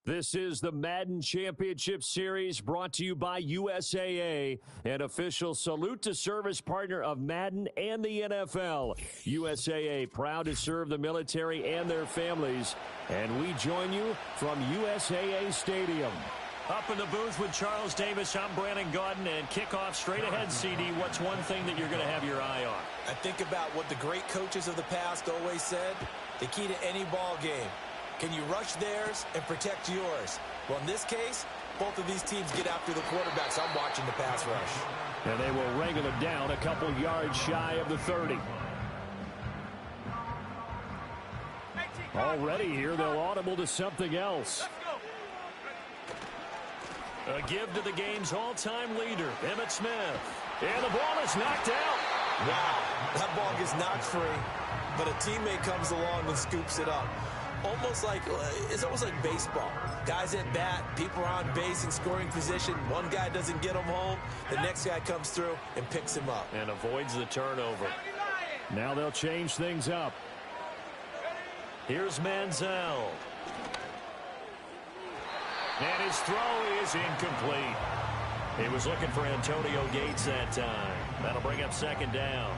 This is the Madden Championship Series brought to you by USAA, an official salute to service partner of Madden and the NFL. USAA, proud to serve the military and their families. And we join you from USAA Stadium. Up in the booth with Charles Davis, I'm Brandon Gaudin, and kickoff straight ahead, CD. What's one thing that you're going to have your eye on? I think about what the great coaches of the past always said. The key to any ball game. Can you rush theirs and protect yours? Well, in this case, both of these teams get after the quarterbacks. I'm watching the pass rush. And they will wrangle it down a couple yards shy of the 30. Already here, they'll audible to something else. A give to the game's all-time leader, Emmitt Smith. And the ball is knocked out. Wow, that ball gets knocked free, but a teammate comes along and scoops it up. It's almost like baseball. Guys at bat, people are on base in scoring position. One guy doesn't get him home. The next guy comes through and picks him up. And avoids the turnover. Now they'll change things up. Here's Manziel. And his throw is incomplete. He was looking for Antonio Gates that time. That'll bring up second down.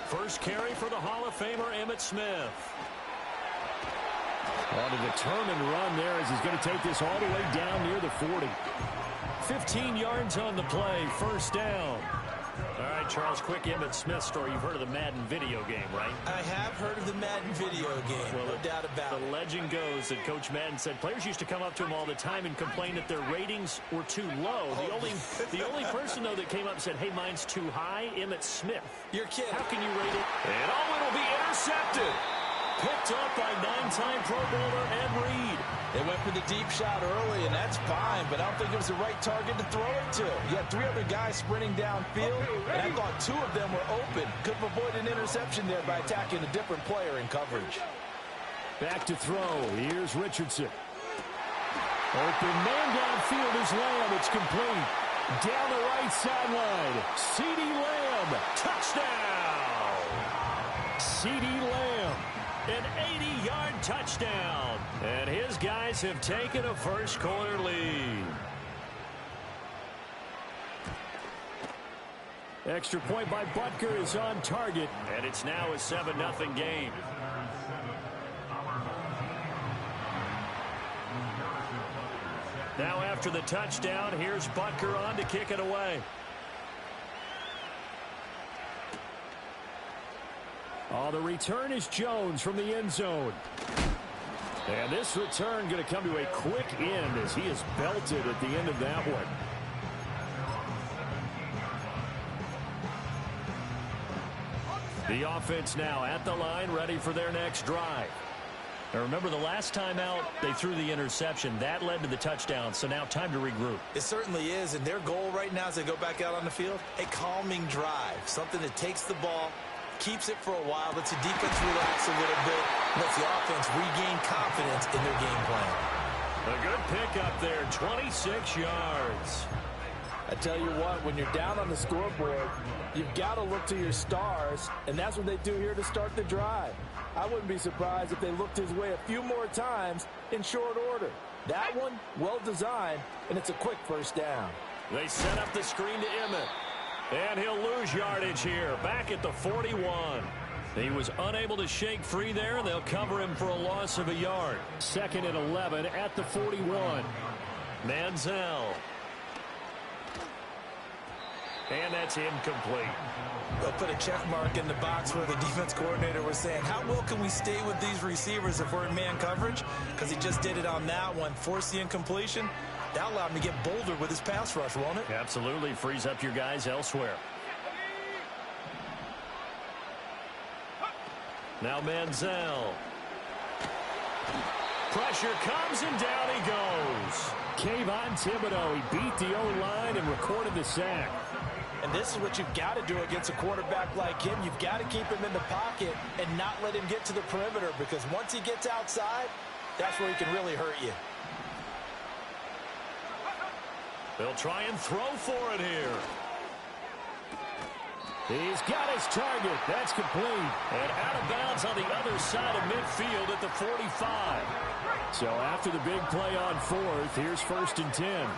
First carry for the Hall of Famer, Emmitt Smith. On a determined run there as he's going to take this all the way down near the 40. 15 yards on the play, first down. All right, Charles, quick Emmitt Smith story. You've heard of the Madden video game, right? I have heard of the Madden video game, no doubt about it. The legend goes that Coach Madden said players used to come up to him all the time and complain that their ratings were too low. The only person, though, that came up and said, hey, mine's too high, Emmitt Smith. You're kidding. How can you rate it? And it'll be intercepted. Picked up by 9-time Pro Bowler Ed Reed. They went for the deep shot early, and that's fine, but I don't think it was the right target to throw it to. You had three other guys sprinting downfield, and I thought two of them were open. Could have avoided an interception there by attacking a different player in coverage. Back to throw. Here's Richardson. Open man downfield is Lamb. It's complete. Down the right sideline. C.D. Lamb. Touchdown! C.D. Lamb. An 80-yard touchdown. And his guys have taken a first-quarter lead. Extra point by Butker is on target. And it's now a 7-0 game. Now after the touchdown, here's Butker on to kick it away. Oh, the return is Jones from the end zone. And this return going to come to a quick end as he is belted at the end of that one. The offense now at the line, ready for their next drive. Now remember, the last time out, they threw the interception. That led to the touchdown, so now time to regroup. It certainly is, and their goal right now as they go back out on the field, a calming drive, something that takes the ball, keeps it for a while, lets the defense relax a little bit, lets the offense regain confidence in their game plan. A good pickup there, 26 yards. I tell you what, when you're down on the scoreboard, you've got to look to your stars, and that's what they do here to start the drive. I wouldn't be surprised if they looked his way a few more times in short order. That one, well designed, and it's a quick first down. They set up the screen to Emmitt. And he'll lose yardage here, back at the 41. He was unable to shake free there. They'll cover him for a loss of a yard. 2nd and 11 at the 41. Manziel. And that's incomplete. They'll put a check mark in the box where the defense coordinator was saying, how well can we stay with these receivers if we're in man coverage? Because he just did it on that one. Force the incompletion. That allowed him to get bolder with his pass rush, won't it? Absolutely. Frees up your guys elsewhere. Now Manziel. Pressure comes and down he goes. Kayvon Thibodeau, he beat the O-line and recorded the sack. And this is what you've got to do against a quarterback like him. You've got to keep him in the pocket and not let him get to the perimeter, because once he gets outside, that's where he can really hurt you. They'll try and throw for it here. He's got his target. That's complete. And out of bounds on the other side of midfield at the 45. So after the big play on 4th, here's 1st and 10.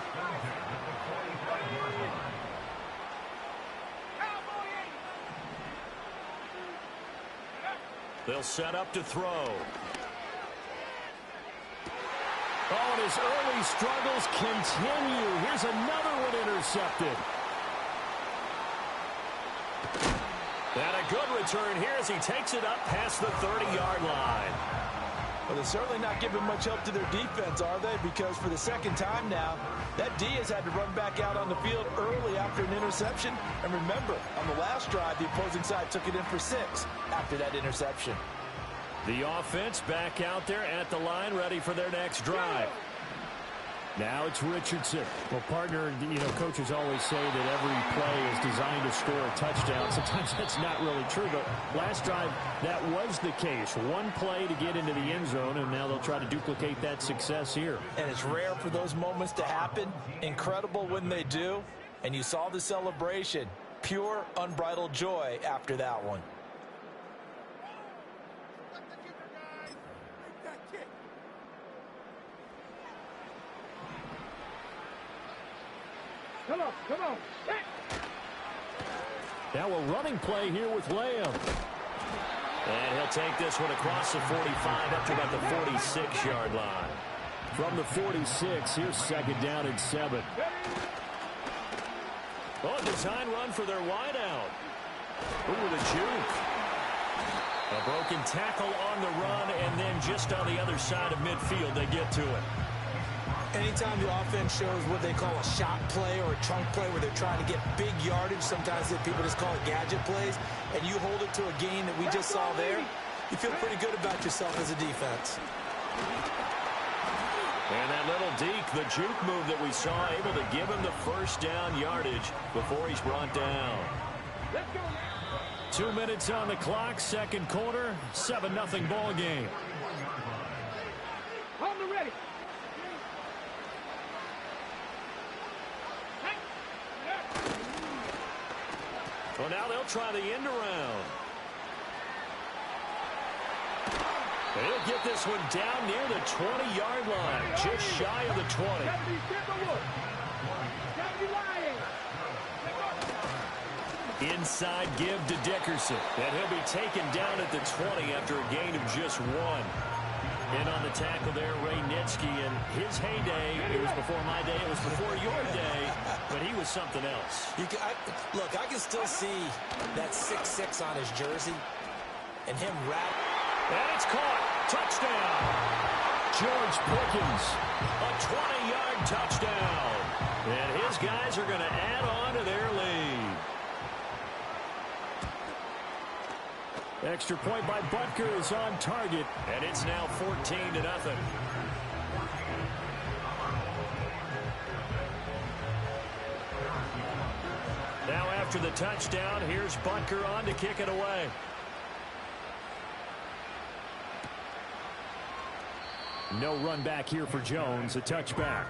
They'll set up to throw. Oh, and his early struggles continue. Here's another one intercepted. And a good return here as he takes it up past the 30-yard line. Well, they're certainly not giving much help to their defense, are they? Because for the second time now, that D has had to run back out on the field early after an interception. And remember, on the last drive, the opposing side took it in for 6 after that interception. The offense back out there at the line, ready for their next drive. Now it's Richardson. Well, partner, coaches always say that every play is designed to score a touchdown. Sometimes that's not really true, but last drive, that was the case. One play to get into the end zone, and now they'll try to duplicate that success here. And it's rare for those moments to happen. Incredible when they do. And you saw the celebration. Pure, unbridled joy after that one. Come on. Now a running play here with Lamb. And he'll take this one across the 45 up to about the 46-yard line. From the 46, here's 2nd down and 7. Oh, design run for their wideout. Ooh, the juke. A broken tackle on the run, and then just on the other side of midfield, they get to it. Anytime the offense shows what they call a shot play or a chunk play where they're trying to get big yardage, sometimes people just call it gadget plays, and you hold it to a gain that we just saw there, you feel pretty good about yourself as a defense. And that little deke, the juke move that we saw, able to give him the 1st down yardage before he's brought down. 2 minutes on the clock, 2nd quarter, 7-0 ball game. Hold the ready. Well, now they'll try the end around. They'll get this one down near the 20-yard line, just shy of the 20. Inside give to Dickerson, and he'll be taken down at the 20 after a gain of just 1. And on the tackle there, Ray Nitsky, in his heyday, it was before my day, it was before your day, but he was something else. Look, I can still see that 6'6" on his jersey, and him wrap. And it's caught. Touchdown. George Pickens. A 20-yard touchdown. And his guys are going to add on to their lead. Extra point by Butker is on target. And it's now 14-0. Now after the touchdown, here's Butker on to kick it away. No run back here for Jones. A touchback.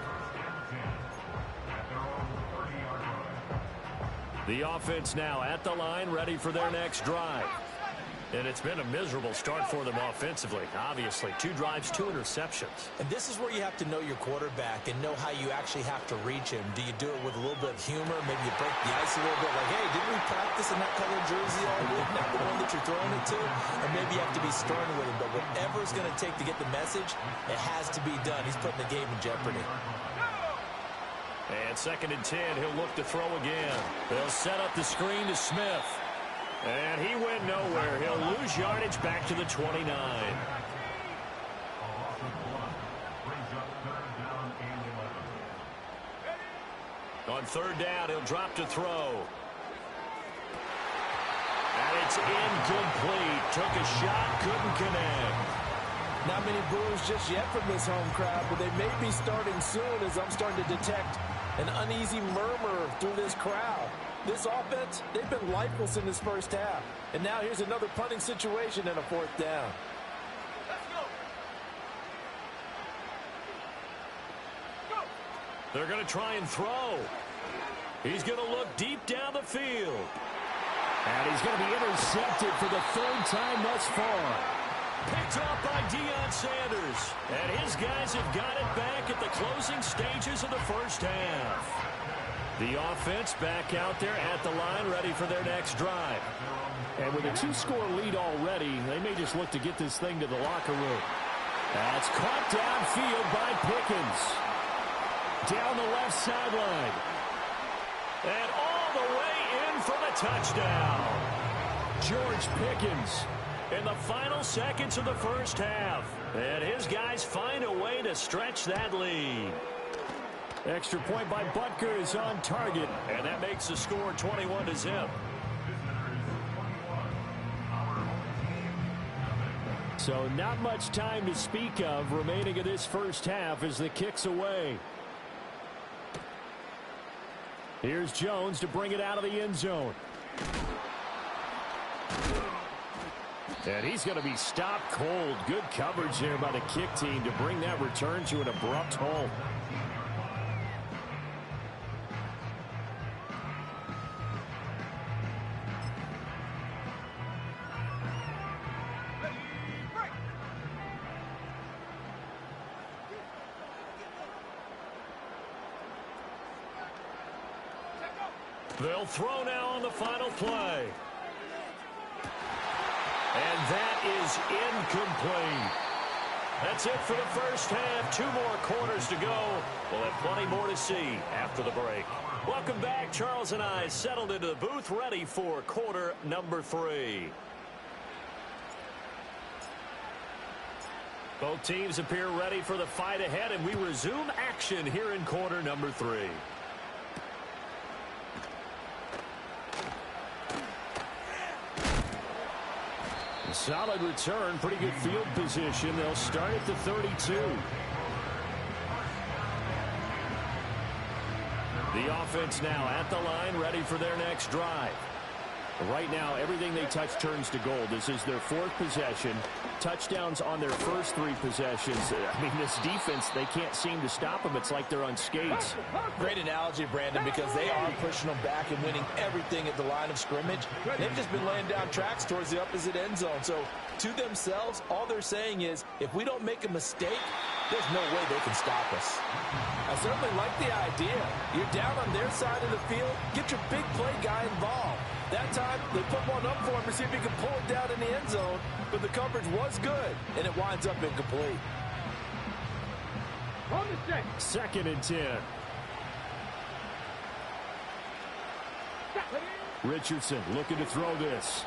The offense now at the line, ready for their next drive. And it's been a miserable start for them offensively. Obviously, 2 drives, 2 interceptions. And this is where you have to know your quarterback and know how you actually have to reach him. Do you do it with a little bit of humor? Maybe you break the ice a little bit. Like, hey, didn't we practice in that colored jersey all week? Not the one that you're throwing it to? Or maybe you have to be stern with him. But whatever it's going to take to get the message, it has to be done. He's putting the game in jeopardy. And 2nd and 10, he'll look to throw again. They'll set up the screen to Smith. And he went nowhere. He'll lose yardage back to the 29. On 3rd down, he'll drop to throw. And it's incomplete. Took a shot, couldn't connect. Not many boos just yet from this home crowd, but they may be starting soon as I'm starting to detect an uneasy murmur through this crowd. This offense, they've been lifeless in this first half. And now here's another punting situation and a 4th down. They're going to try and throw. He's going to look deep down the field. And he's going to be intercepted for the third time thus far. Picked off by Deion Sanders. And his guys have got it back at the closing stages of the first half. The offense back out there at the line, ready for their next drive. And with a 2-score lead already, they may just look to get this thing to the locker room. That's caught downfield by Pickens. Down the left sideline. And all the way in for the touchdown. George Pickens. In the final seconds of the first half. And his guys find a way to stretch that lead. Extra point by Butker is on target. And that makes the score 21-0. So not much time to speak of remaining in this first half as the kick's away. Here's Jones to bring it out of the end zone. And he's going to be stopped cold. Good coverage there by the kick team to bring that return to an abrupt halt. They'll throw now on the final play. And that is incomplete. That's it for the first half. 2 more quarters to go. We'll have plenty more to see after the break. Welcome back. Charles and I settled into the booth, ready for quarter number 3. Both teams appear ready for the fight ahead, and we resume action here in quarter number 3. Solid return, pretty good field position. They'll start at the 32. The offense now at the line, ready for their next drive. Right now, everything they touch turns to gold. This is their 4th possession. Touchdowns on their first 3 possessions. I mean, this defense, they can't seem to stop them. It's like they're on skates. Great analogy, Brandon, because they are pushing them back and winning everything at the line of scrimmage. They've just been laying down tracks towards the opposite end zone. So, to themselves, all they're saying is, if we don't make a mistake, there's no way they can stop us. I certainly like the idea. You're down on their side of the field. Get your big play guy involved. That time, they put one up for him to see if he can pull it down in the end zone, but the coverage was good, and it winds up incomplete. 2nd and 10. Richardson looking to throw this.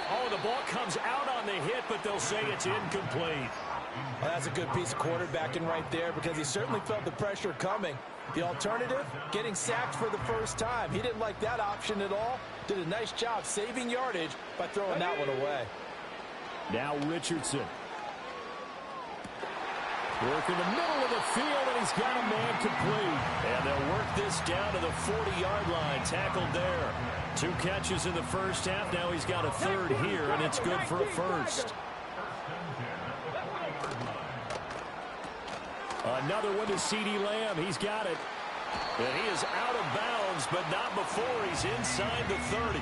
Oh, the ball comes out on the hit, but they'll say it's incomplete. Well, that's a good piece of quarterbacking right there because he certainly felt the pressure coming. The alternative, getting sacked for the first time. He didn't like that option at all. Did a nice job saving yardage by throwing that one away. Now Richardson. Working the middle of the field, and he's got a man complete. And they'll work this down to the 40-yard line. Tackled there. 2 catches in the first half. Now he's got a 3rd here, and it's good for a 1st. Another one to CeeDee Lamb. He's got it. And he is out of bounds, but not before he's inside the 30.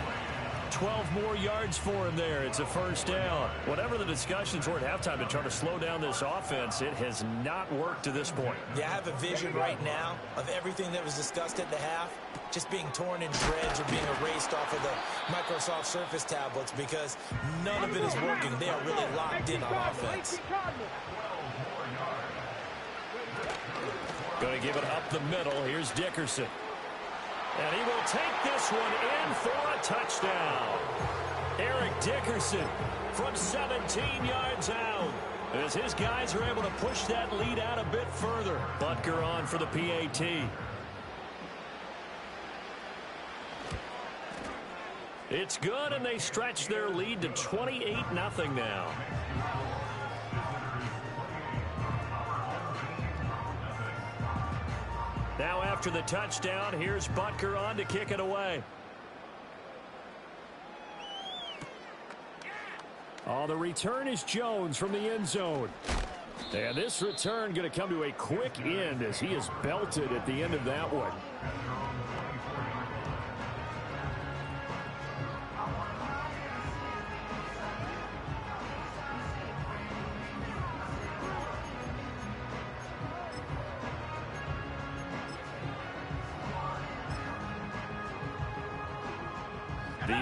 12 more yards for him there. It's a 1st down. Whatever the discussions were at halftime to try to slow down this offense, it has not worked to this point. Yeah, I have a vision right now of everything that was discussed at the half just being torn in shreds or being erased off of the Microsoft Surface tablets because none of it is working. They are really locked in on offense. Going to give it up the middle. Here's Dickerson. And he will take this one in for a touchdown. Eric Dickerson from 17 yards out. As his guys are able to push that lead out a bit further. Butker on for the PAT. It's good, and they stretch their lead to 28-0 now. Now after the touchdown, here's Butker on to kick it away. Oh, the return is Jones from the end zone. And this return going to come to a quick end as he is belted at the end of that one.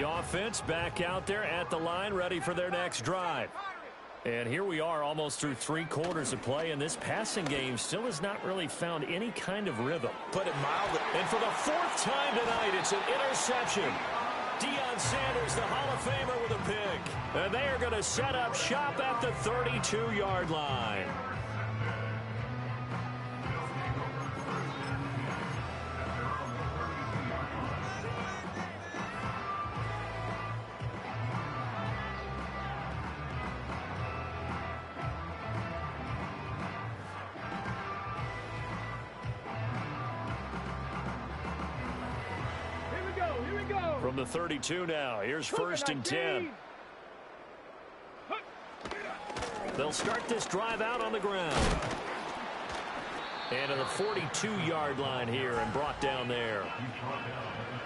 The offense back out there at the line, ready for their next drive. And here we are almost through 3 quarters of play, and this passing game still has not really found any kind of rhythm. Put it mildly. And for the 4th time tonight, it's an interception. Deion Sanders, the Hall of Famer, with a pick. And they are going to set up shop at the 32-yard line. From the 32 now, here's 1st and 10. They'll start this drive out on the ground. And to the 42-yard line here and brought down there.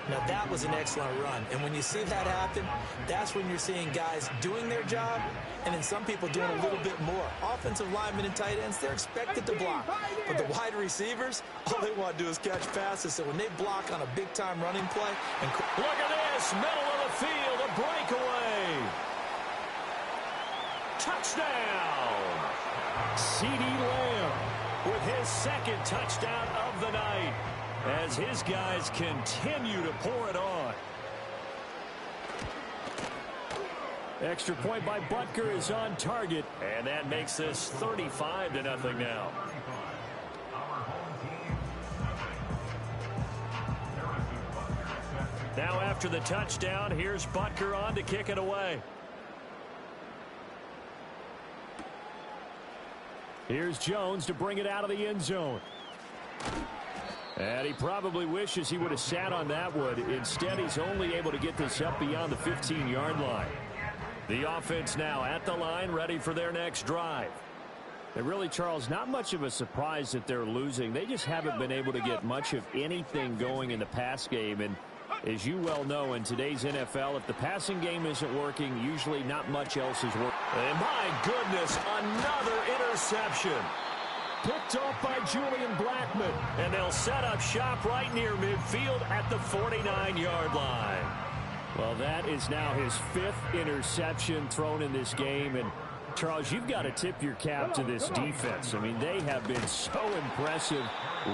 Now that was an excellent run. And when you see that happen, that's when you're seeing guys doing their job and then some people doing a little bit more. Offensive linemen and tight ends, they're expected to block. But the wide receivers, all they want to do is catch passes. So when they block on a big-time running play. And look at this, middle of the field, a breakaway. Touchdown. CeeDee Lamb with his 2nd touchdown of the night as his guys continue to pour it on. Extra point by Butker is on target, and that makes this 35-0 now. Now after the touchdown, here's Butker on to kick it away. Here's Jones to bring it out of the end zone. And he probably wishes he would have sat on that one. Instead, he's only able to get this up beyond the 15-yard line. The offense now at the line, ready for their next drive. And really, Charles, not much of a surprise that they're losing. They just haven't been able to get much of anything going in the pass game. And as you well know, in today's NFL, if the passing game isn't working, usually not much else is working. And my goodness, another interception. Picked off by Julian Blackmon. And they'll set up shop right near midfield at the 49-yard line. Well, that is now his 5th interception thrown in this game. And, Charles, you've got to tip your cap to this defense. I mean, they have been so impressive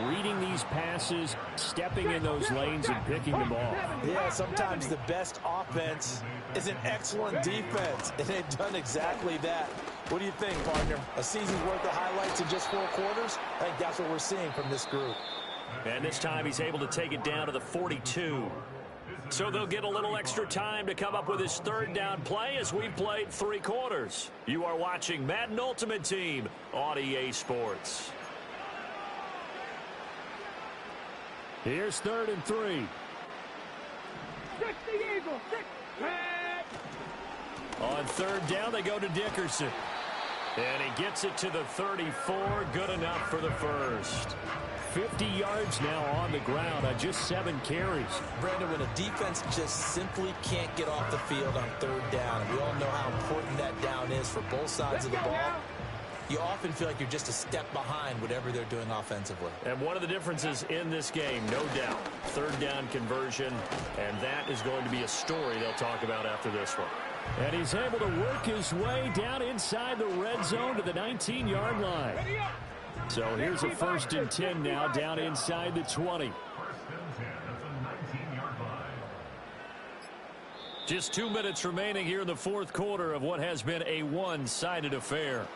reading these passes, stepping in those lanes, and picking them off. Yeah, sometimes the best offense is an excellent defense, and they've done exactly that. What do you think, partner? A season's worth of highlights in just 4 quarters? I think that's what we're seeing from this group. And this time he's able to take it down to the 42. So they'll get a little extra time to come up with his 3rd down play as we played 3 quarters. You are watching Madden Ultimate Team on EA Sports. Here's 3rd and 3. On 3rd down, they go to Dickerson. And he gets it to the 34. Good enough for the 1st. 50 yards now on the ground on just 7 carries. Brandon, when a defense just simply can't get off the field on 3rd down, and we all know how important that down is for both sides of the ball, you often feel like you're just a step behind whatever they're doing offensively. And one of the differences in this game, no doubt, 3rd down conversion, and that is going to be a story they'll talk about after this one. And he's able to work his way down inside the red zone to the 19-yard line. So here's a 1st and 10 now down inside the 20. Just 2 minutes remaining here in the 4th quarter of what has been a one-sided affair.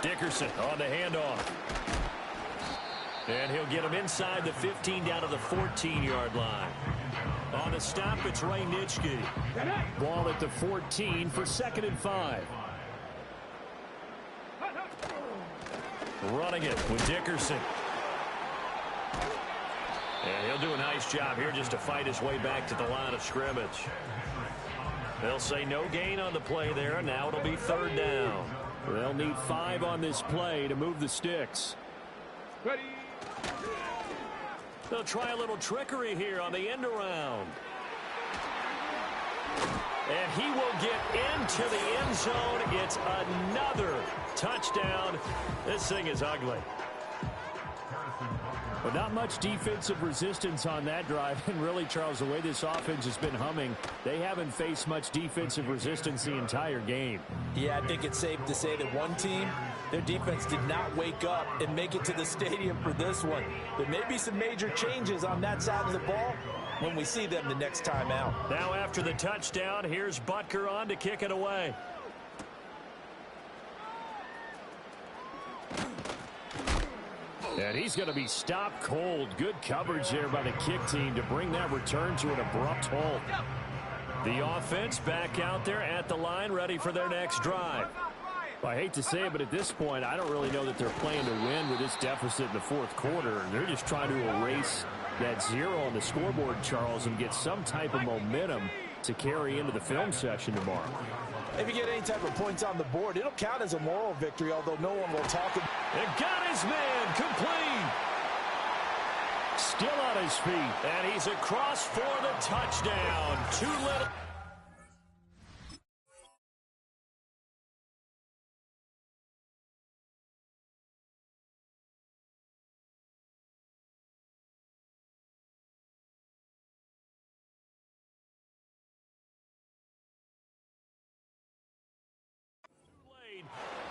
Dickerson on the handoff. And he'll get him inside the 15 down to the 14-yard line. On the stop, it's Ray Nitschke. Ball at the 14 for 2nd and 5. Running it with Dickerson. And he'll do a nice job here just to fight his way back to the line of scrimmage. They'll say no gain on the play there, and now it'll be 3rd down. They'll need 5 on this play to move the sticks. Ready. They'll try a little trickery here on the end around. And he will get into the end zone. It's another touchdown. This thing is ugly. But not much defensive resistance on that drive. And really, Charles, the way this offense has been humming, they haven't faced much defensive resistance the entire game. Yeah, I think it's safe to say that one team, their defense did not wake up and make it to the stadium for this one. There may be some major changes on that side of the ball when we see them the next time out. Now after the touchdown, here's Butker on to kick it away. And he's going to be stopped cold. Good coverage there by the kick team to bring that return to an abrupt halt. The offense back out there at the line, ready for their next drive. Well, I hate to say it, but at this point, I don't really know that they're playing to win with this deficit in the fourth quarter. They're just trying to erase that 0 on the scoreboard, Charles, and get some type of momentum to carry into the film session tomorrow. If you get any type of points on the board, it'll count as a moral victory, although no one will talk about it. And got his man complete. Still on his feet. And he's across for the touchdown. Too little.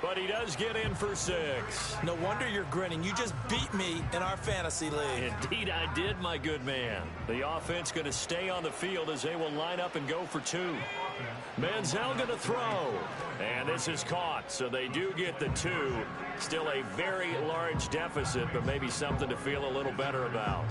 But he does get in for 6. No wonder you're grinning. You just beat me in our fantasy league. Indeed I did, my good man. The offense going to stay on the field as they will line up and go for 2. Manziel going to throw. And this is caught, so they do get the 2. Still a very large deficit, but maybe something to feel a little better about.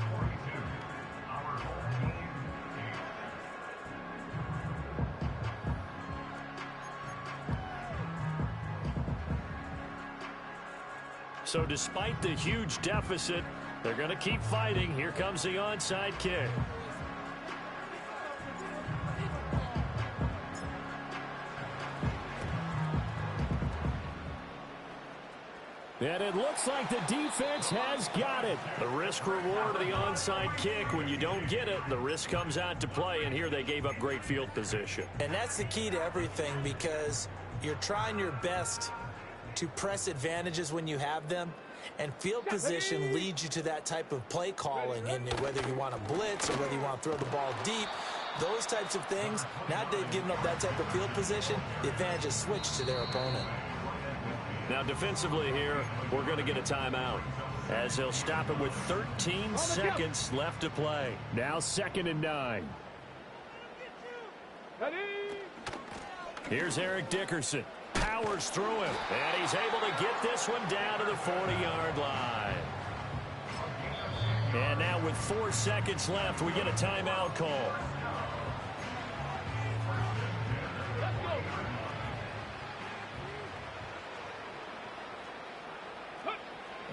So despite the huge deficit, they're going to keep fighting. Here comes the onside kick. And it looks like the defense has got it. The risk reward of the onside kick. When you don't get it, the risk comes out to play, and here they gave up great field position. And that's the key to everything, because you're trying your best to press advantages when you have them, and field position leads you to that type of play calling. And whether you want to blitz or whether you want to throw the ball deep, those types of things, now that they've given up that type of field position, the advantage is switched to their opponent. Now defensively here, we're going to get a timeout as they'll stop it with 13 seconds left to play. Now 2nd and 9. Here's Eric Dickerson. Powers through him, and he's able to get this one down to the 40-yard line. And now with 4 seconds left, we get a timeout call.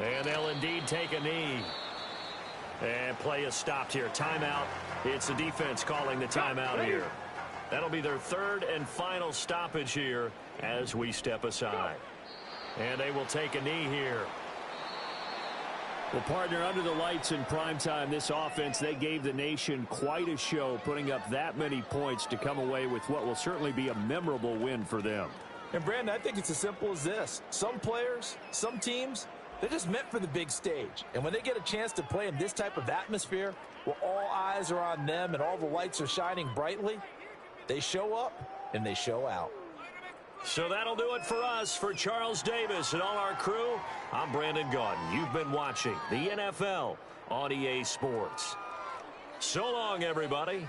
And they'll indeed take a knee. And play is stopped here. Timeout. It's the defense calling the timeout here. That'll be their 3rd and final stoppage here as we step aside. And they will take a knee here. Well, partner, under the lights in primetime, this offense, they gave the nation quite a show, putting up that many points to come away with what will certainly be a memorable win for them. And, Brandon, I think it's as simple as this. Some players, some teams, they're just meant for the big stage. And when they get a chance to play in this type of atmosphere, where all eyes are on them and all the lights are shining brightly, they show up and they show out. So that'll do it for us. For Charles Davis and all our crew, I'm Brandon Gaudin. You've been watching the NFL on EA Sports. So long, everybody.